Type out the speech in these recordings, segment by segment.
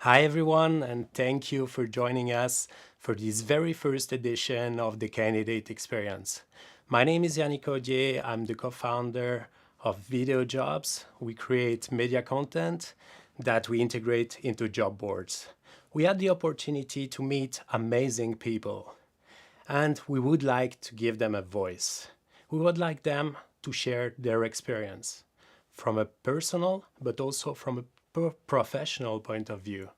Hi, everyone, and thank you for joining us for this very first edition of the Candidate Experience. My name is Yannik Odiet. I'm the co founder of Video Jobs. We create media content that we integrate into job boards. We had the opportunity to meet amazing people, and we would like to give them a voice. We would like them to share their experience from a personal but also from a professional point of view.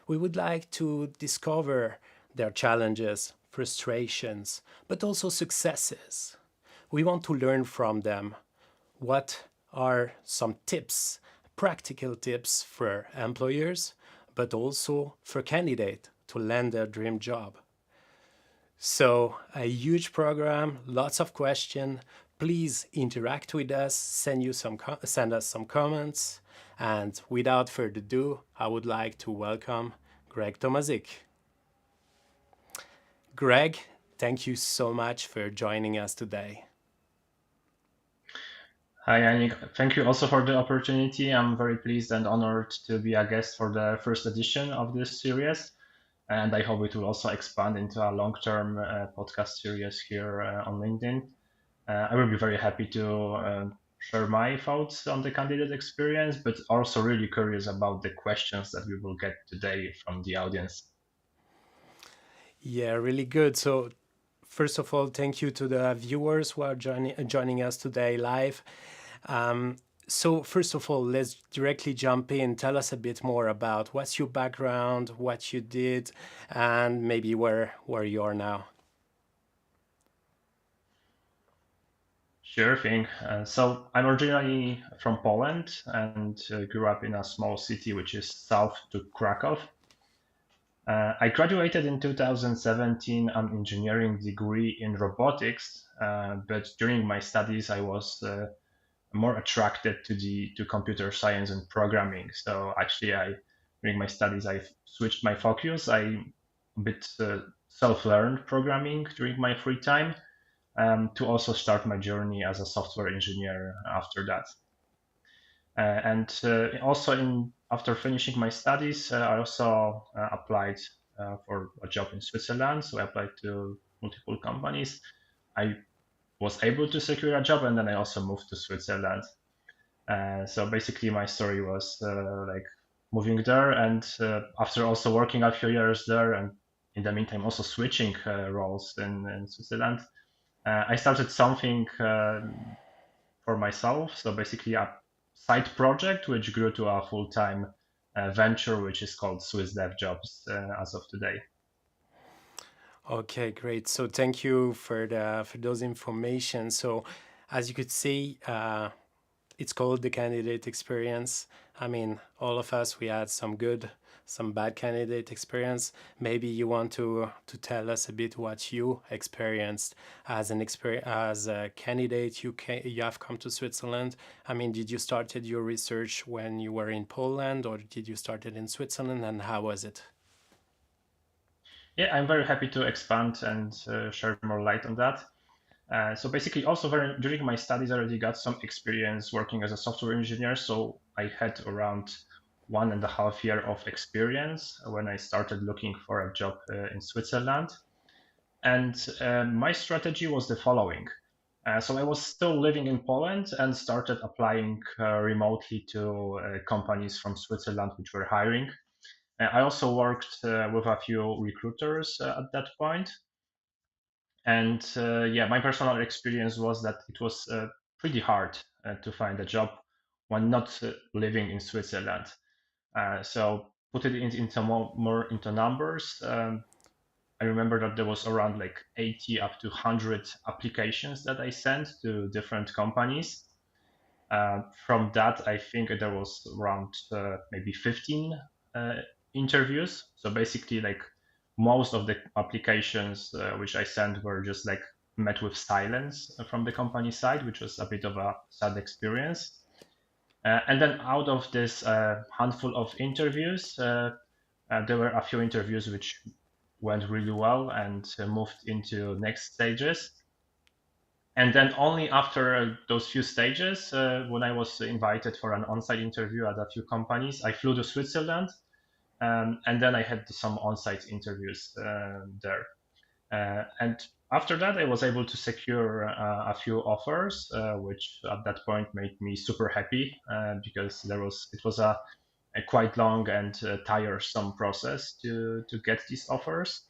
We would like to discover their challenges, frustrations, but also successes. We want to learn from them what are some tips, practical tips for employers, but also for candidates to land their dream job. So, a huge program, lots of questions. Please interact with us, send us some comments. And without further ado, I would like to welcome Greg Tomasik. Greg, thank you so much for joining us today. Hi, Yannick. Thank you also for the opportunity. I'm very pleased and honored to be a guest for the first edition of this series. And I hope it will also expand into a long-term podcast series here on LinkedIn. I will be very happy to share my thoughts on the candidate experience, but also really curious about the questions that we will get today from the audience. Yeah, really good. So, first of all, thank you to the viewers who are joining us today live. Um, so, first of all, let's directly jump in. Tell us a bit more about what's your background, what you did, and maybe where you are now. Sure thing. So I'm originally from Poland and grew up in a small city which is south to Krakow. I graduated in 2017 an engineering degree in robotics, but during my studies I was more attracted to computer science and programming. So actually, during my studies I switched my focus. I a bit self-learned programming during my free time to also start my journey as a software engineer after that. And also, in after finishing my studies, I also applied for a job in Switzerland. So I applied to multiple companies. I was able to secure a job, and then I also moved to Switzerland. So basically, my story was like moving there, and after also working a few years there, and in the meantime also switching roles in Switzerland, I started something for myself. So basically, a side project which grew to a full-time venture, which is called SwissDevJobs as of today. Okay, great. So thank you for those information. So as you could see, it's called the candidate experience. I mean, all of us we had some good, some bad candidate experience. Maybe you want to tell us a bit what you experienced as as a candidate. You have come to Switzerland. I mean, did you started your research when you were in Poland, or did you started in Switzerland, and how was it? Yeah, I'm very happy to expand and share more light on that. So basically, also during my studies, I already got some experience working as a software engineer. So I had around 1.5 year of experience when I started looking for a job in Switzerland. And my strategy was the following. So I was still living in Poland and started applying remotely to companies from Switzerland which were hiring. I also worked with a few recruiters at that point. And yeah, my personal experience was that it was pretty hard to find a job when not living in Switzerland. So put it into more into numbers. I remember that there was around like 80 up to 100 applications that I sent to different companies. From that, I think there was around maybe 15 uh, interviews. So basically, like most of the applications which I sent were just like met with silence from the company side, which was a bit of a sad experience. And then out of this handful of interviews, there were a few interviews which went really well and moved into next stages. And then only after those few stages, when I was invited for an on-site interview at a few companies, I flew to Switzerland And then I had some on-site interviews there. And after that, I was able to secure a few offers, which at that point made me super happy because it was a quite long and tiresome process to get these offers.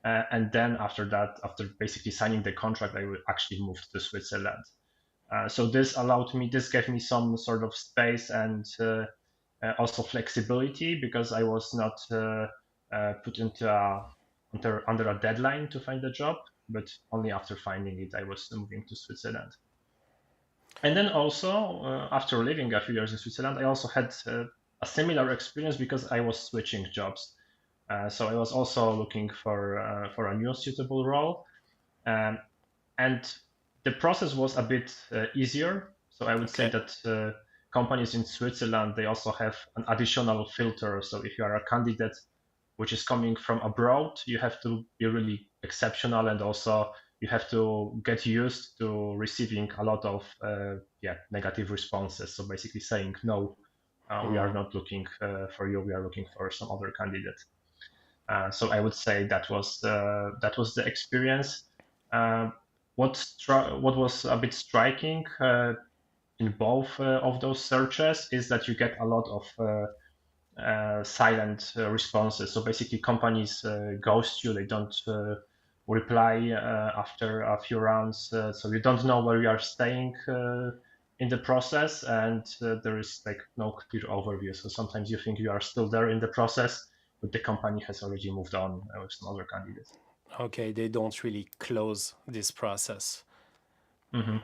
And then after that, after basically signing the contract, I actually moved to Switzerland. So this gave me some sort of space and also flexibility because I was not put under a deadline to find a job, but only after finding it, I was moving to Switzerland. And then also, after living a few years in Switzerland, I also had a similar experience because I was switching jobs. So I was also looking for a new suitable role. Um, and the process was a bit easier. So I would say Okay. that companies in Switzerland, they also have an additional filter. So if you are a candidate which is coming from abroad, you have to be really exceptional, and also you have to get used to receiving a lot of negative responses. So basically saying no, we are Mm. not looking for you. We are looking for some other candidate. So I would say that was the experience. Uh, what was a bit striking in both of those searches is that you get a lot of silent responses. So basically, companies ghost you; they don't reply after a few rounds. So you don't know where you are staying in the process, and there is like no clear overview. So sometimes you think you are still there in the process, but the company has already moved on with some other candidates. Okay, they don't really close this process. Hmm.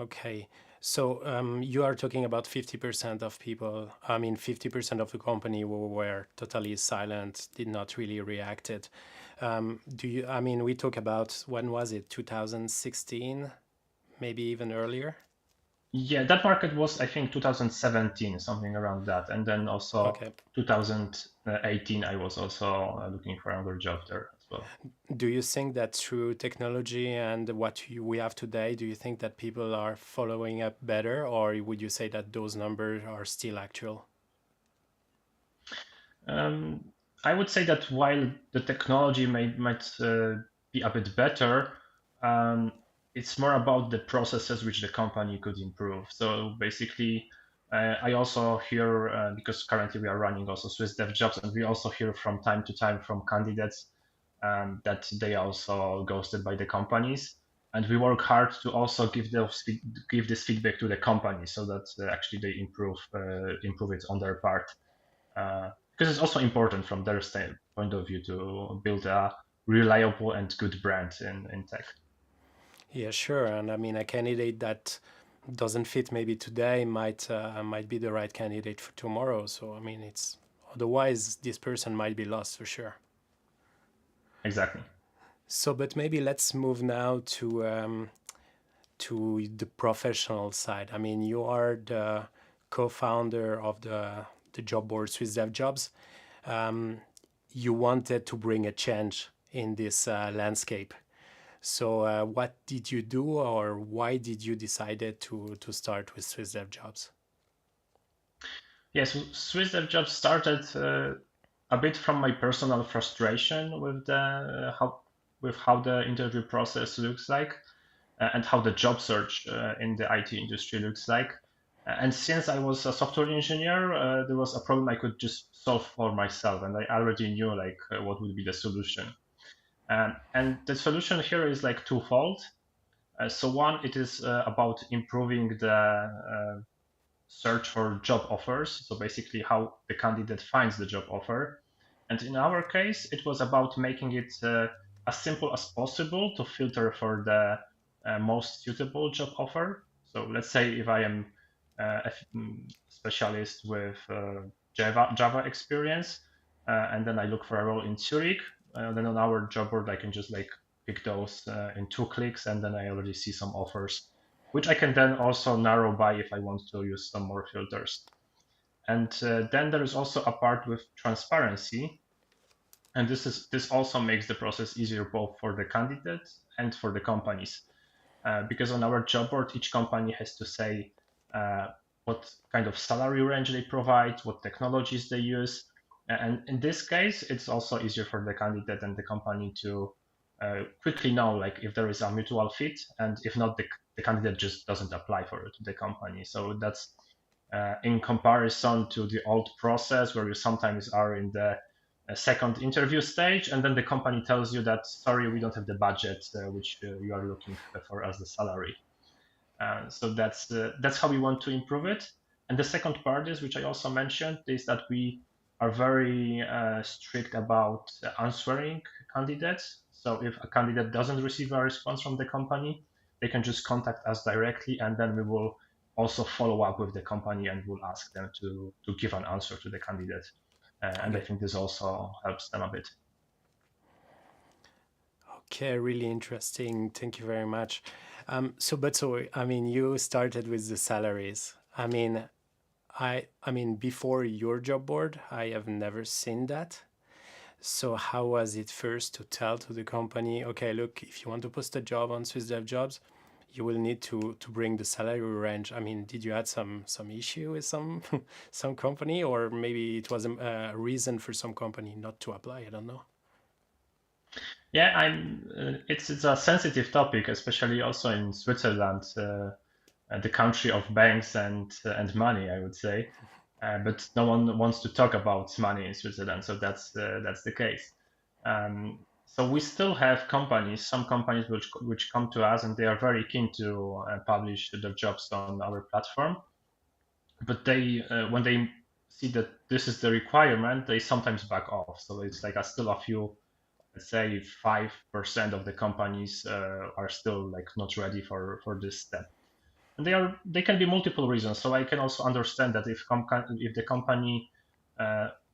Okay. So you are talking about 50% of people, I mean 50% of the company who were totally silent, did not really reacted. I mean, we talk about, when was it? 2016, maybe even earlier? Yeah, that market was, I think, 2017, something around that. And then also Okay. 2018, I was also looking for another job there as well. Do you think that through technology and we have today, do you think that people are following up better, or would you say that those numbers are still actual? Um, I would say that while the technology might be a bit better, um, it's more about the processes which the company could improve. So basically, I also hear because currently we are running also SwissDevJobs, and we also hear from time to time from candidates that they also ghosted by the companies. And we work hard to also give this feedback to the company so that actually they improve it on their part. Because it's also important from their point of view to build a reliable and good brand in tech. Yeah, sure. And I mean, a candidate that doesn't fit maybe today might be the right candidate for tomorrow. So I mean, it's otherwise this person might be lost for sure. Exactly. So, but maybe let's move now to the professional side. I mean, you are the co-founder of the job board SwissDevJobs. You wanted to bring a change in this landscape. So, what did you do, or why did you decided to start with SwissDevJobs? Yes, SwissDevJobs started a bit from my personal frustration with how the interview process looks like and how the job search in the IT industry looks like. And since I was a software engineer, there was a problem I could just solve for myself, and I already knew like what would be the solution. And the solution here is like twofold. So one, it is about improving the search for job offers. So basically, how the candidate finds the job offer. And in our case, it was about making it as simple as possible to filter for the most suitable job offer. So let's say if I am a specialist with Java experience, and then I look for a role in Zurich, then on our job board I can just like pick those in 2 clicks, and then I already see some offers, which I can then also narrow by if I want to use some more filters. And then there is also a part with transparency, and this also makes the process easier both for the candidates and for the companies, because on our job board each company has to say what kind of salary range they provide, what technologies they use, And in this case, it's also easier for the candidate and the company to quickly know like if there is a mutual fit, and if not, the candidate just doesn't apply for it to the company. So that's in comparison to the old process where you sometimes are in the second interview stage, and then the company tells you that sorry, we don't have the budget which you are looking for as the salary. So that's how we want to improve it. And the second part is, which I also mentioned, is that we are very strict about answering candidates. So if a candidate doesn't receive a response from the company, they can just contact us directly, and then we will also follow up with the company and will ask them to give an answer to the candidate. And I Okay. think this also helps them a bit. Okay, really interesting. Thank you very much. So I mean, you started with the salaries. I mean, before your job board, I have never seen that. So how was it first to tell to the company, okay, look, if you want to post a job on SwissDevJobs, you will need to bring the salary range. I mean, did you had some issue with some some company, or maybe it was a reason for some company not to apply? I don't know. Yeah, it's a sensitive topic, especially also in Switzerland. The country of banks and money, I would say. But no one wants to talk about money in Switzerland, so that's the case. So we still have companies, some companies which come to us and they are very keen to publish their jobs on our platform. But they when they see that this is the requirement, they sometimes back off. So it's like still a few, let's say 5% of the companies are still like not ready for this step, and they can be multiple reasons. So I can also understand that if the company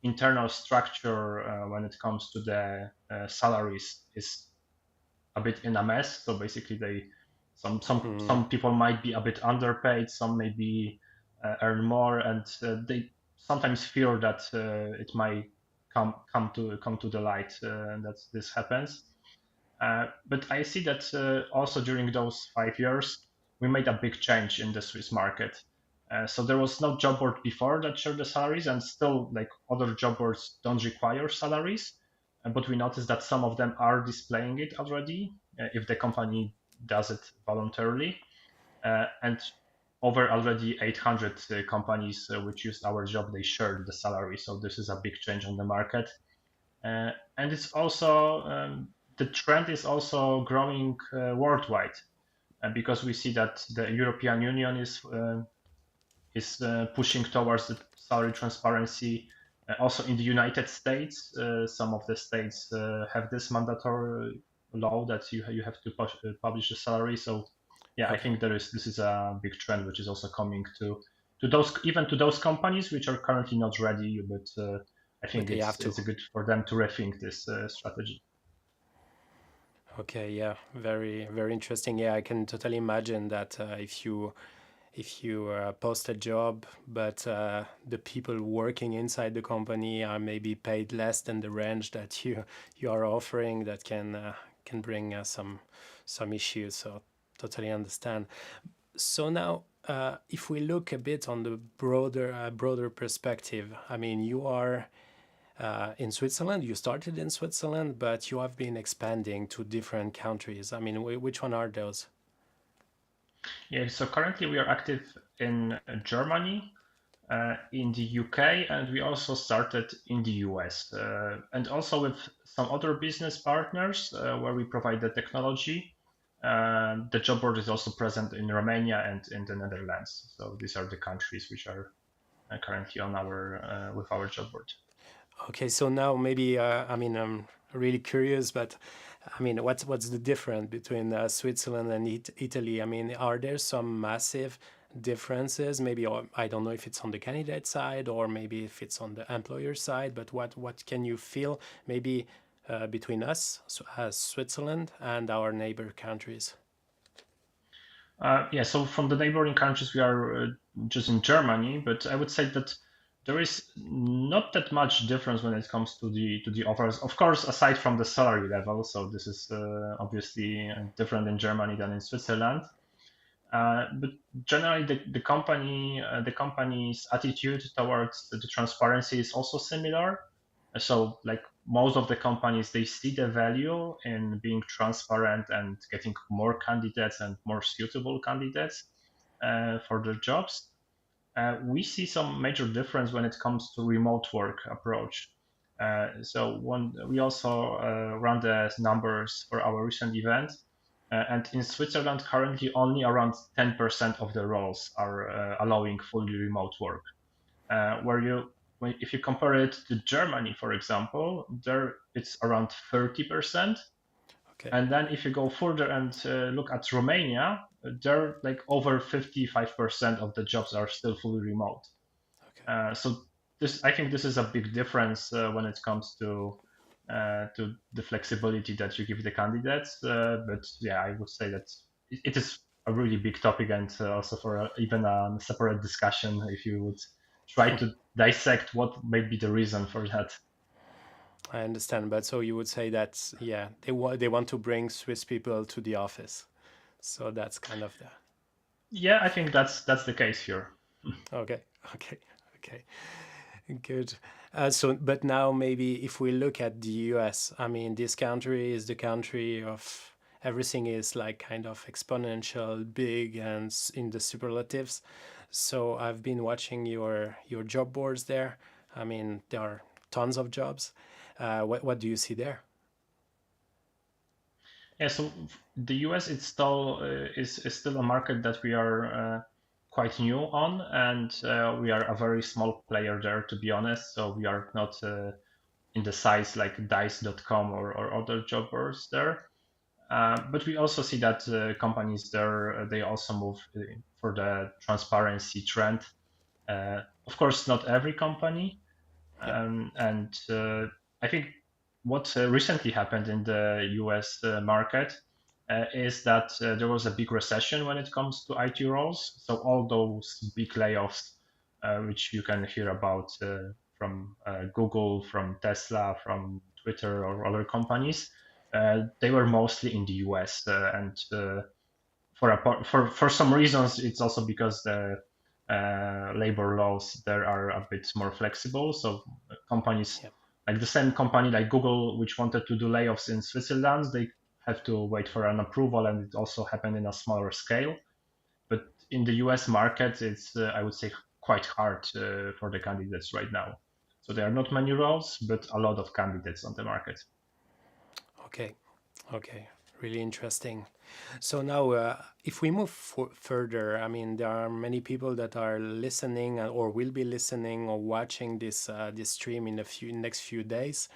internal structure when it comes to the salaries is a bit in a mess. So basically, Hmm. some people might be a bit underpaid, some maybe earn more, and they sometimes fear that it might come to the light that this happens. But I see that also during those 5 years, we made a big change in the Swiss market. So there was no job board before that showed the salaries, and still, like other job boards, don't require salaries. But we noticed that some of them are displaying it already if the company does it voluntarily. And over already 800 companies which used our job, they shared the salary. So this is a big change on the market. And it's also the trend is also growing worldwide, because we see that the European Union is pushing towards the salary transparency. Also in the United States, some of the states have this mandatory law that you have to publish a salary. So yeah, I Okay. think this is a big trend which is also coming to those, even to those companies which are currently not ready, but I But think they have to. it's good for them to rethink this strategy. Okay, yeah, very very interesting. Yeah, I can totally imagine that if you post a job, but the people working inside the company are maybe paid less than the range that you are offering, that can bring some issues. So totally understand. So now, if we look a bit on the broader perspective, I mean, you are in Switzerland. You started in Switzerland, but you have been expanding to different countries. I mean, which one are those? Yeah, so currently we are active in Germany, in the UK, and we also started in the US, and also with some other business partners where we provide the technology. The job board is also present in Romania and in the Netherlands. So these are the countries which are currently on our with our job board. Okay, so now maybe I mean I'm really curious, but I mean what's the difference between Switzerland and Italy? I mean, are there some massive differences? Maybe, or I don't know if it's on the candidate side or maybe if it's on the employer side. But what can you feel maybe between us as Switzerland and our neighbor countries? Yeah, so from the neighboring countries, we are just in Germany, but I would say that there is not that much difference when it comes to the offers. Of course, aside from the salary level, so this is obviously different in Germany than in Switzerland. But generally, the company's attitude towards the transparency is also similar. So like most of the companies, they see the value in being transparent and getting more candidates and more suitable candidates for their jobs. We see some major difference when it comes to remote work approach. So when we also run the numbers for our recent event, and in Switzerland currently only around 10% of the roles are allowing fully remote work. Where if you compare it to Germany, for example, there it's around 30%. Okay. And then if you go further and look at Romania, there like over 55% of the jobs are still fully remote. Okay. So this, I think this is a big difference when it comes to the flexibility that you give the candidates. But yeah, I would say that it is a really big topic, and also for even a separate discussion if you would try to dissect what might be the reason for that. I understand, but so you would say that yeah, they want to bring Swiss people to the office, so that's kind of the Yeah, I think that's the case here. okay, okay, okay, good. So, but now maybe if we look at the US, I mean, this country is the country of everything is like kind of exponential, big, and in the superlatives. So I've been watching your job boards there. I mean, there are tons of jobs. What do you see there? Yeah, so the US is still a market that we are quite new on, and we are a very small player there, to be honest. So we are not in the size like Dice.com or other job boards there. But we also see that companies there they also move for the transparency trend. Of course, not every company, Yeah, and I think what recently happened in the US market is that there was a big recession when it comes to IT roles. So all those big layoffs, which you can hear about from Google, from Tesla, from Twitter, or other companies, they were mostly in the US. And for some reasons, it's also because the labor laws there are a bit more flexible. So companies yeah, like the same company like Google, which wanted to do layoffs in Switzerland, they have to wait for an approval, and it also happened in a smaller scale. But in the US market, it's I would say quite hard for the candidates right now. So there are not many roles, but a lot of candidates on the market. okay, okay. Really interesting. So now, if we move further, I mean, there are many people that are listening or will be listening or watching this stream in the next few days.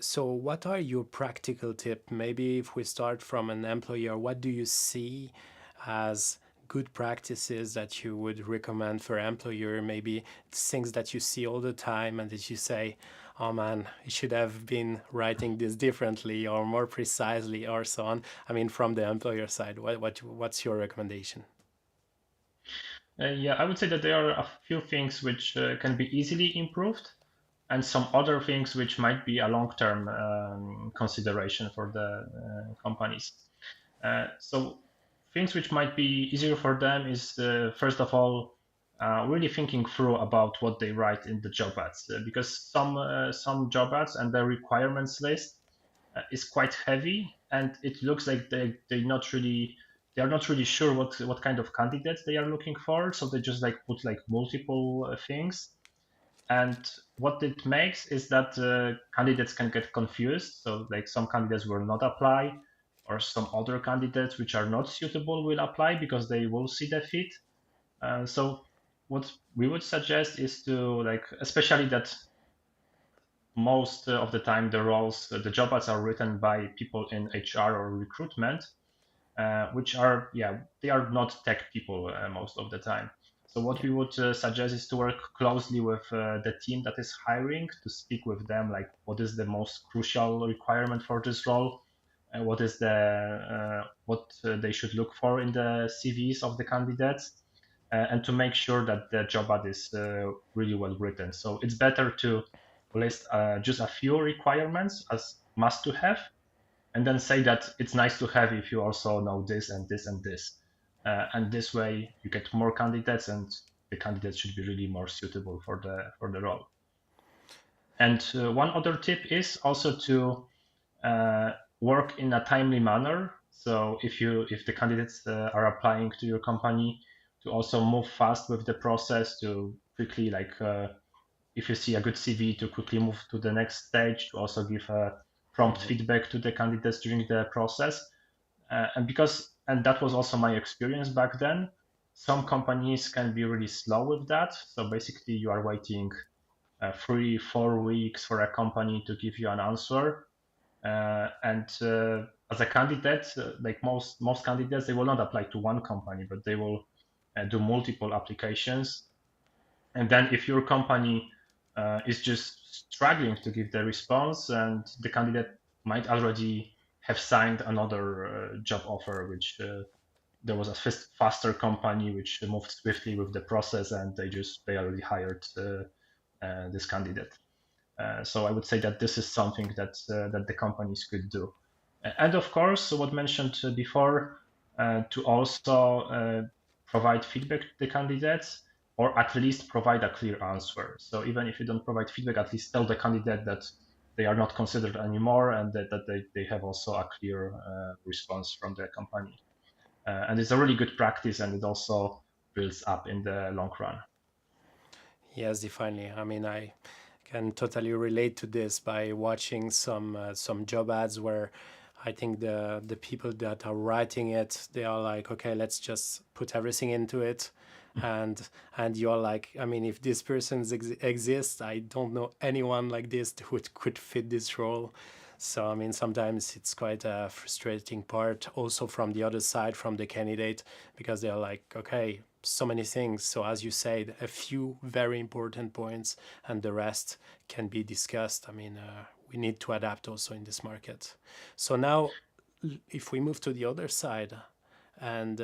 So, what are your practical tips? Maybe if we start from an employer, what do you see as good practices that you would recommend for employer? Maybe things that you see all the time and that you say, "Oh man, I should have been writing this differently or more precisely," or so on. I mean, from the employer side, what's your recommendation? Yeah, I would say that there are a few things which can be easily improved, and some other things which might be a long-term consideration for the companies. So things which might be easier for them is first of all really thinking through about what they write in the job ads, because some job ads and the requirements list is quite heavy, and it looks like they are not really sure what kind of candidates they are looking for, so they just like put like multiple things. And what it makes is that candidates can get confused. So, like some candidates will not apply, or some other candidates which are not suitable will apply because they will see the fit. So, what we would suggest is to like, especially that most of the time the roles, the job ads are written by people in HR or recruitment, which are, yeah, they are not tech people most of the time. So what Yeah, we would suggest is to work closely with the team that is hiring, to speak with them like what is the most crucial requirement for this role, and what is the what they should look for in the CVs of the candidates, and to make sure that the job ad is really well written. So it's better to list just a few requirements as must to have, and then say that it's nice to have if you also know this and this and this. And this way you get more candidates, and the candidates should be really more suitable for the role. And one other tip is also to work in a timely manner. So if the candidates are applying to your company, to also move fast with the process, to quickly if you see a good CV, to quickly move to the next stage, to also give prompt Mhm. feedback to the candidates during the process. And that was also my experience back then. Some companies can be really slow with that. So basically, you are waiting 3-4 weeks for a company to give you an answer. And as a candidate, like most candidates, they will not apply to one company, but they will do multiple applications. And then if your company is just struggling to give the response, and the candidate might already have signed another job offer, which there was a faster company which moved swiftly with the process, and they already hired this candidate. So I would say that this is something that the companies could do. And of course, what mentioned before, to also provide feedback to the candidates, or at least provide a clear answer. So even if you don't provide feedback, at least tell the candidate that they are not considered anymore, and that they have also a clear response from the company. And it's a really good practice, and it also builds up in the long run. Yes, definitely. I mean, I can totally relate to this by watching some job ads where I think the people that are writing it, they are like, okay, let's just put everything into it, and you're like, I mean, if this person exists, I don't know anyone like this who could fit this role. So I mean, sometimes it's quite a frustrating part, also from the other side, from the candidate, because they're like, okay, so many things. So as you said, a few very important points, and the rest can be discussed. I mean, we need to adapt also in this market. So now, if we move to the other side and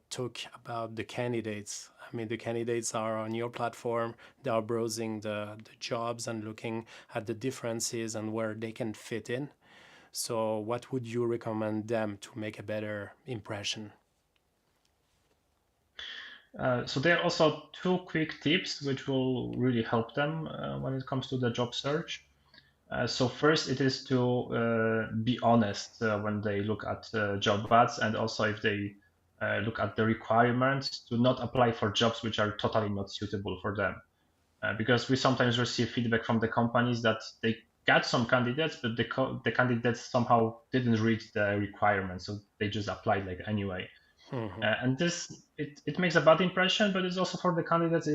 talk about the candidates. I mean, the candidates are on your platform, they are browsing the jobs and looking at the differences and where they can fit in. So, what would you recommend them to make a better impression? So there are also two quick tips which will really help them when it comes to the job search. So first, it is to be honest when they look at job ads, and also if they look at the requirements, to not apply for jobs which are totally not suitable for them. Because we sometimes receive feedback from the companies that they got some candidates, but the candidates somehow didn't read the requirements, so they just applied like anyway. Mm-hmm. And this it makes a bad impression, but it's also for the candidates,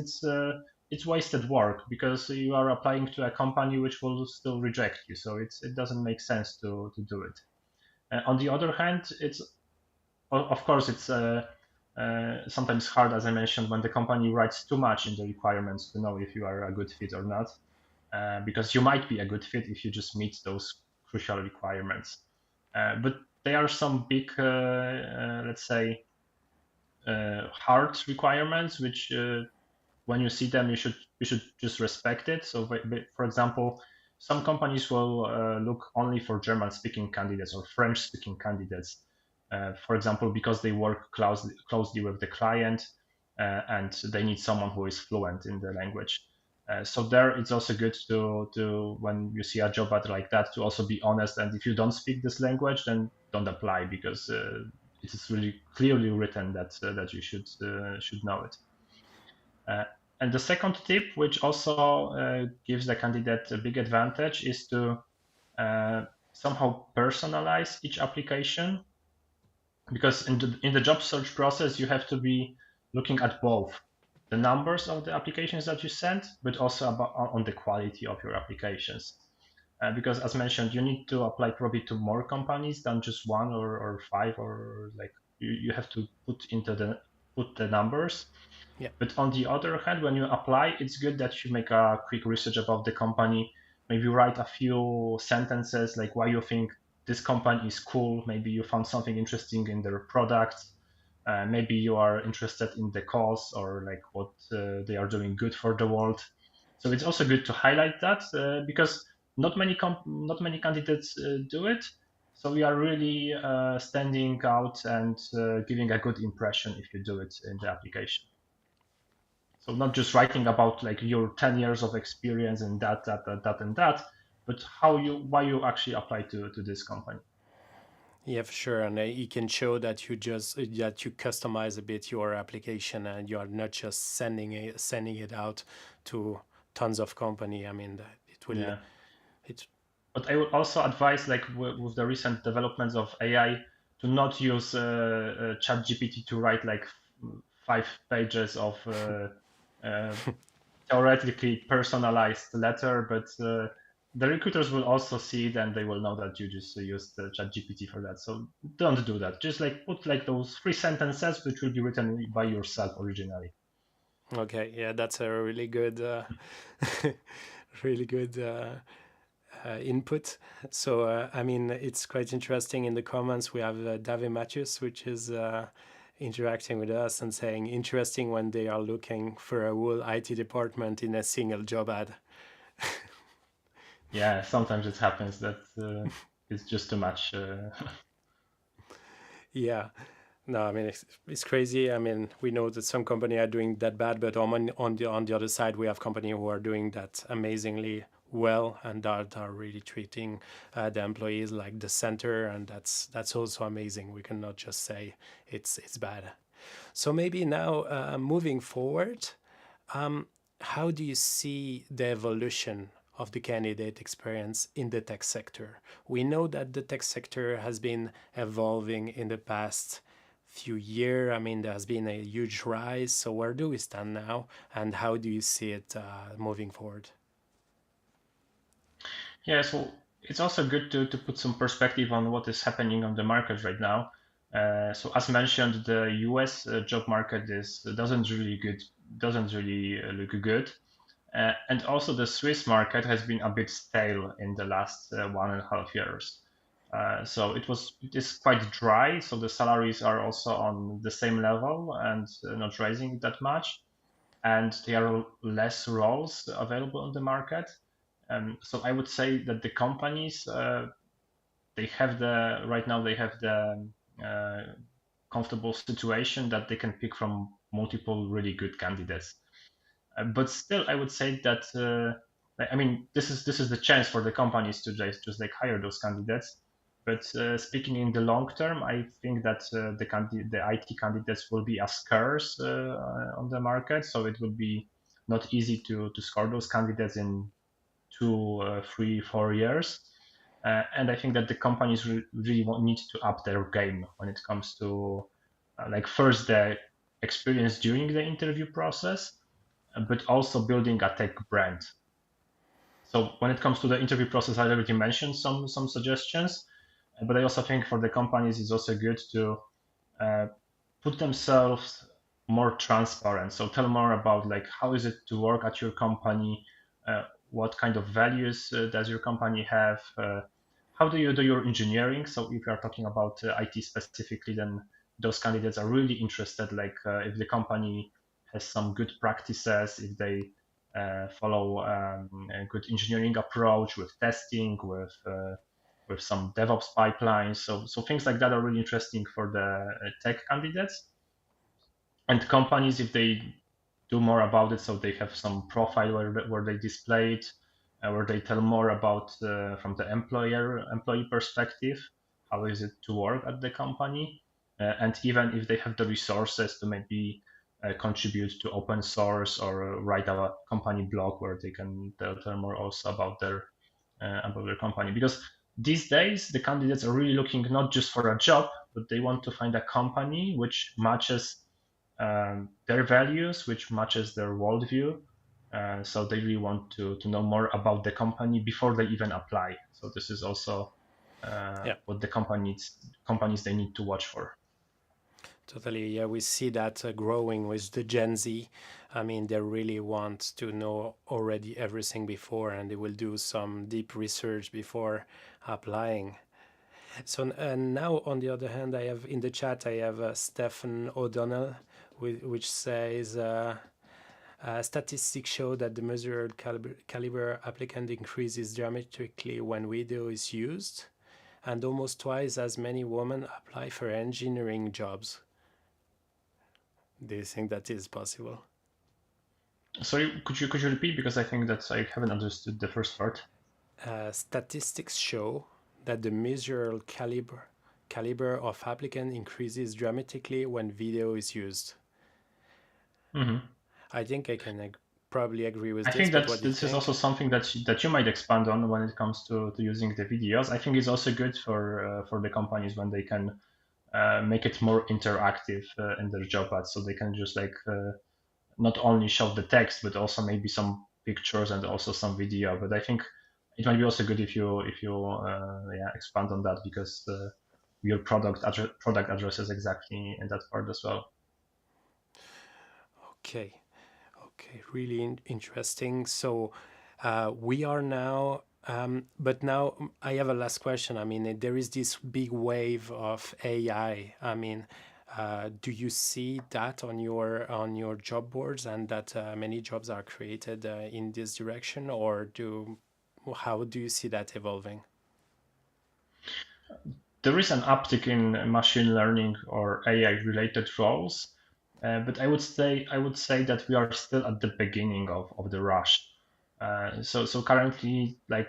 it's wasted work, because you are applying to a company which will still reject you, so it doesn't make sense to do it. On the other hand, it's of course it's sometimes hard, as I mentioned, when the company writes too much in the requirements to know if you are a good fit or not, because you might be a good fit if you just meet those crucial requirements. But there are some big, let's say, hard requirements, which when you see them, you should just respect it. So, for example, some companies will look only for German-speaking candidates or French-speaking candidates. For example, because they work closely with the client, and they need someone who is fluent in the language. So there, it's also good to when you see a job ad like that, to also be honest. And if you don't speak this language, then don't apply, because it is really clearly written that you should know it. Uh, and the second tip, which also gives the candidate a big advantage, is to somehow personalize each application, because in the job search process, you have to be looking at both the numbers of the applications that you send, but also on the quality of your applications. Because as mentioned, you need to apply probably to more companies than just one or five, or like you have to put the numbers. Yeah. But on the other hand, when you apply, it's good that you make a quick research about the company. Maybe write a few sentences like why you think this company is cool. Maybe you found something interesting in their products. Maybe you are interested in the cause, or like what they are doing good for the world. So it's also good to highlight that, because not many candidates do it. So we are really standing out and giving a good impression if you do it in the application. So not just writing about like your 10 years of experience and that, and that, but why you actually apply to this company. Yeah, for sure. And you can show that that you customize a bit your application and you are not just sending it out to tons of company. I mean, it will Yeah. it But I would also advise, like with the recent developments of AI, to not use ChatGPT to write like 5 pages of uh, theoretically personalized letter, but the recruiters will also see it and they will know that you just used the ChatGPT for that. So don't do that. Just like put like those 3 sentences which will be written by yourself originally. okay. Yeah, that's a really good, really good input. So I mean, it's quite interesting. In the comments, we have David Matthews, which is interacting with us and saying interesting when they are looking for a whole IT department in a single job ad. Yeah, sometimes it happens that it's just too much. Yeah. No, I mean it's crazy. I mean, we know that some company are doing that bad, but on the other side, we have company who are doing that amazingly well and that are really treating the employees like the center, and that's also amazing. We cannot just say it's bad. So maybe now moving forward, how do you see the evolution of the candidate experience in the tech sector? We know that the tech sector has been evolving in the past few years. I mean, there has been a huge rise. So where do we stand now, and how do you see it moving forward? Yeah, so it's also good to put some perspective on what is happening on the market right now. So as mentioned, the US job market is doesn't really look good. And also the Swiss market has been a bit stale in the last 1.5 years. So it is quite dry. So the salaries are also on the same level and not rising that much. And there are less roles available on the market. So I would say that the companies they have the right now they have the comfortable situation that they can pick from multiple really good candidates. But still, I would say that I mean this is the chance for the companies to just like hire those candidates. But speaking in the long term, I think that the IT candidates will be as scarce on the market, so it will be not easy to score those candidates in 2, 3, 4 years. And I think that the companies really need to up their game when it comes to like first the experience during the interview process, but also building a tech brand. So when it comes to the interview process, I already mentioned some suggestions, but I also think for the companies it's also good to uh, put themselves more transparent. So tell more about like how is it to work at your company, what kind of values does your company have, how do you do your engineering. So if you are talking about IT specifically, then those candidates are really interested. Like if the company has some good practices, if they follow a good engineering approach with testing, with some DevOps pipelines. So things like that are really interesting for the tech candidates. And companies, if they do more about it, so they have some profile where they display it, where they tell more about from the employee perspective, how is it to work at the company, and even if they have the resources to maybe contribute to open source or write a company blog where they can tell more also about their company. Because these days the candidates are really looking not just for a job, but they want to find a company which matches their values, which matches their worldview. So they really want to know more about the company before they even apply. So this is also Yeah. what the companies they need to watch for. Totally. Yeah, we see that growing with the Gen Z. I mean, they really want to know already everything before, and they will do some deep research before applying. So now, on the other hand, I have in the chat, I have Stephen O'Donnell, which says statistics show that the measured caliber applicant increases dramatically when video is used, and almost twice as many women apply for engineering jobs. Do you think that is possible? Sorry, could you repeat, because I think that I haven't understood the first part. Statistics show that the measurable caliber of applicant increases dramatically when video is used. Hmm. I think I can probably agree with I this, think but that what do you this is also think? something that you might expand on when it comes to using the videos. I think it's also good for the companies when they can make it more interactive in their job ads, so they can just like not only show the text but also maybe some pictures and also some video. But I think it might be also good if you yeah, expand on that, because your product addresses exactly in that part as well. Okay, okay, really interesting. So we are now, but now I have a last question. I mean, there is this big wave of AI. I mean, do you see that on your job boards, and that many jobs are created in this direction, or do how do you see that evolving? There is an uptick in machine learning or AI related roles, but I would say that we are still at the beginning of the rush. So currently, like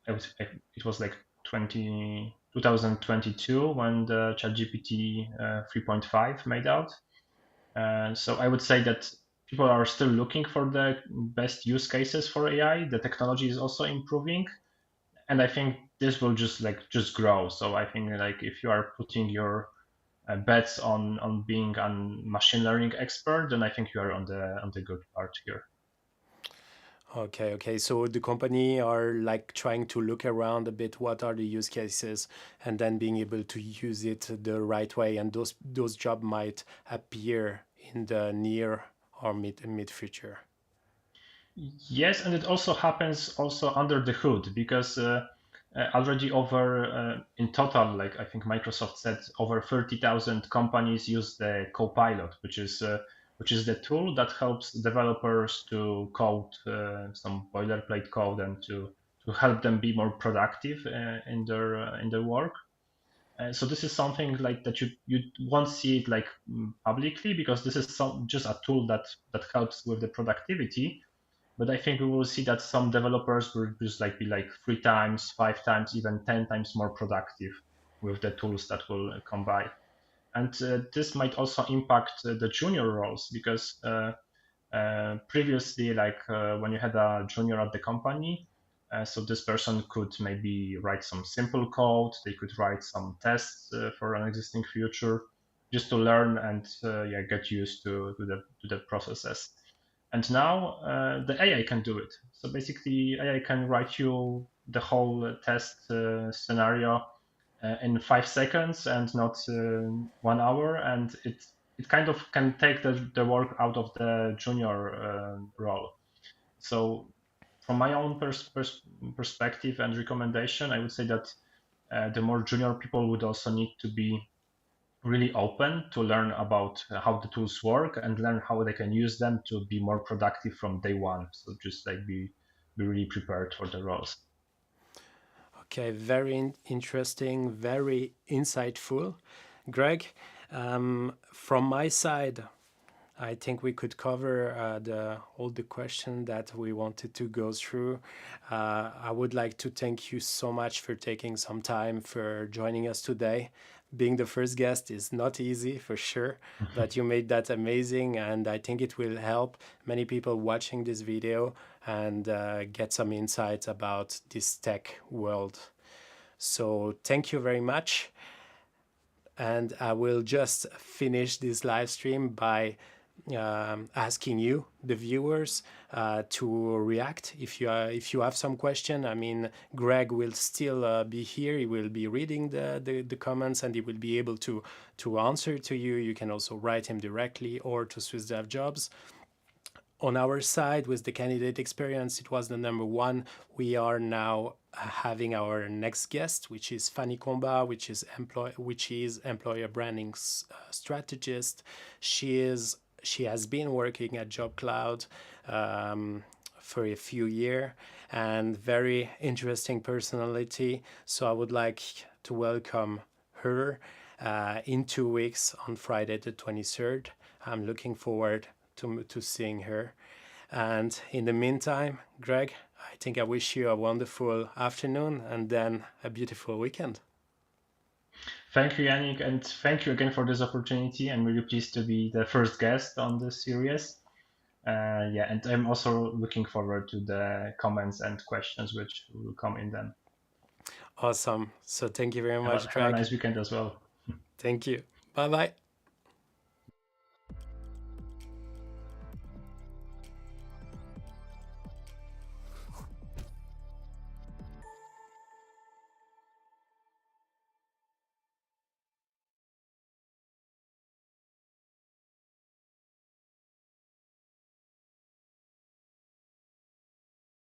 it was like 2022 when the ChatGPT 3.5 made out. So I would say that people are still looking for the best use cases for AI. The technology is also improving, and I think this will just grow. So I think like if you are putting your bets on being a machine learning expert, then I think you are on the good part here. Okay, okay. So the company are like trying to look around a bit. What are the use cases, and then being able to use it the right way. And those job might appear in the near or mid future. Yes, and it also happens also under the hood, because already over in total, like I think Microsoft said, over 30,000 companies use the Copilot, which is the tool that helps developers to code some boilerplate code and to help them be more productive in their work. So this is something like that you won't see it like publicly, because this is just a tool that helps with the productivity. But I think we will see that some developers will just like be like 3 times, 5 times, even 10 times more productive with the tools that will come by. And this might also impact the junior roles, because previously, like when you had a junior at the company, so this person could maybe write some simple code. They could write some tests for an existing feature, just to learn and yeah, get used to the processes. And now the AI can do it. So basically, AI can write you the whole test scenario in 5 seconds and not 1 hour, and it kind of can take the work out of the junior role. So from my own perspective and recommendation, I would say that the more junior people would also need to be really open to learn about how the tools work and learn how they can use them to be more productive from day one. So just like be really prepared for the roles. Okay, very interesting, very insightful, Greg. From my side, I think we could cover all the questions that we wanted to go through. I would like to thank you so much for taking some time for joining us today. Being the first guest is not easy for sure, but you made that amazing, and I think it will help many people watching this video and get some insights about this tech world. So thank you very much. And I will just finish this live stream by asking you, the viewers, to react if you have some question. I mean, Greg will still be here. He will be reading the comments, and he will be able to answer to you. You can also write him directly or to SwissDevJobs. On our side, with the candidate experience, it was the number one. We are now having our next guest, which is Fanny Comba, which is employer branding strategist. She has been working at JobCloud for a few years, and very interesting personality. So I would like to welcome her in 2 weeks on Friday the 23rd. I'm looking forward to seeing her. And in the meantime, Greg, I think I wish you a wonderful afternoon and then a beautiful weekend. Thank you, Yannick, and thank you again for this opportunity. I'm really pleased to be the first guest on this series. Yeah, and I'm also looking forward to the comments and questions which will come in then. Awesome. So thank you very much, Have a Greg. nice weekend as well. Thank you. Bye-bye.